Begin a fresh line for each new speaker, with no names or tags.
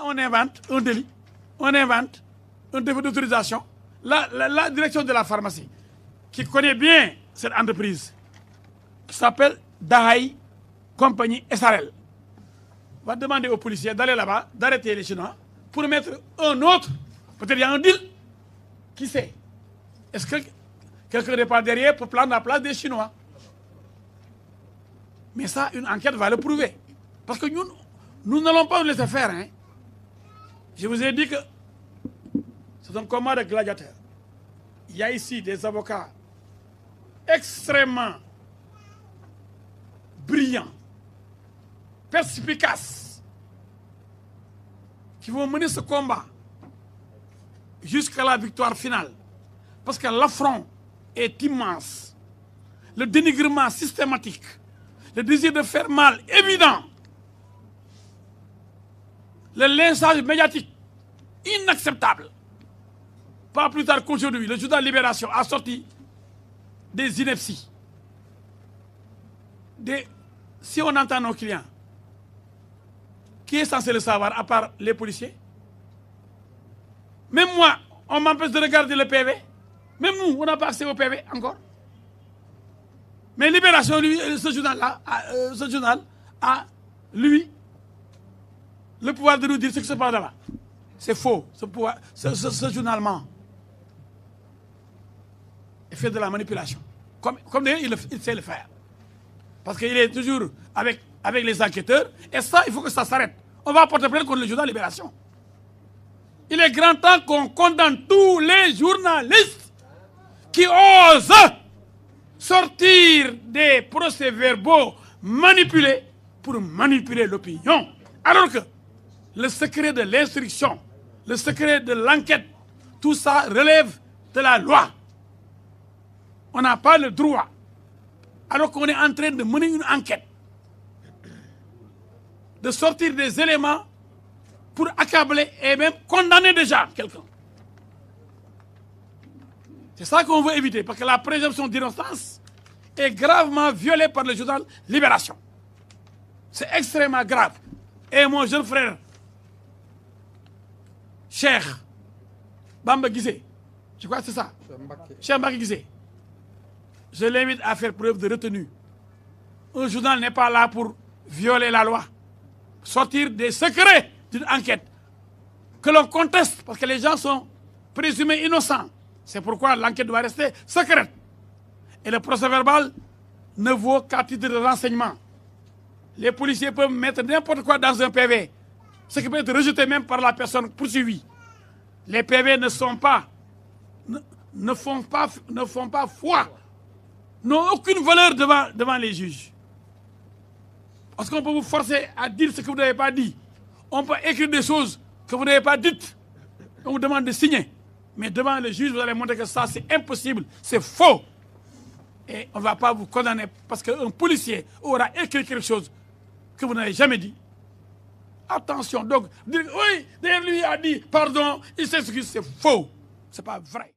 On invente un délit, on invente un défaut d'autorisation. La direction de la pharmacie, qui connaît bien cette entreprise, qui s'appelle Dahai Compagnie SRL, va demander aux policiers d'aller là-bas, d'arrêter les Chinois, pour mettre un autre. Peut-être il y a un deal. Qui sait? Est-ce que quelqu'un n'est pas derrière pour prendre la place des Chinois? Mais ça, une enquête va le prouver. Parce que nous n'allons pas nous laisser faire. Hein. Je vous ai dit que c'est un combat de gladiateurs. Il y a ici des avocats extrêmement brillants, perspicaces, qui vont mener ce combat jusqu'à la victoire finale. Parce que l'affront est immense. Le dénigrement systématique, le désir de faire mal évident, le lynchage médiatique inacceptable. Pas plus tard qu'aujourd'hui, le journal Libération a sorti des inepties. Si on entend nos clients, qui est censé le savoir à part les policiers? Même moi, on m'empêche de regarder le PV. Même nous, on n'a pas accès au PV encore. Mais Libération, lui, ce journal a, lui, le pouvoir de nous dire ce qui se passe là-bas. C'est faux. Ce journal ment. Il fait de la manipulation. Comme d'ailleurs, il sait le faire. Parce qu'il est toujours avec les enquêteurs. Et ça, il faut que ça s'arrête. On va porter plainte contre le journal Libération. Il est grand temps qu'on condamne tous les journalistes qui osent sortir des procès-verbaux manipulés pour manipuler l'opinion. Alors que le secret de l'instruction, le secret de l'enquête, tout ça relève de la loi. On n'a pas le droit, alors qu'on est en train de mener une enquête, de sortir des éléments pour accabler et même condamner déjà quelqu'un. C'est ça qu'on veut éviter, parce que la présomption d'innocence est gravement violée par le journal Libération. C'est extrêmement grave. Et mon jeune frère, Cheikh Bamba Guissé, je crois que c'est ça, Cheikh Mbaki Guissé, je l'invite à faire preuve de retenue. Un journal n'est pas là pour violer la loi, sortir des secrets d'une enquête que l'on conteste parce que les gens sont présumés innocents. C'est pourquoi l'enquête doit rester secrète. Et le procès-verbal ne vaut qu'à titre de renseignement. Les policiers peuvent mettre n'importe quoi dans un PV, ce qui peut être rejeté même par la personne poursuivie. Les PV ne font pas foi, n'ont aucune valeur devant les juges. Parce qu'on peut vous forcer à dire ce que vous n'avez pas dit. On peut écrire des choses que vous n'avez pas dites. On vous demande de signer. Mais devant le juge, vous allez montrer que ça, c'est impossible, c'est faux. Et on ne va pas vous condamner parce qu'un policier aura écrit quelque chose que vous n'avez jamais dit. Attention, donc, dire, oui, d'ailleurs lui a dit, pardon, il s'excuse, c'est faux. Ce n'est pas vrai.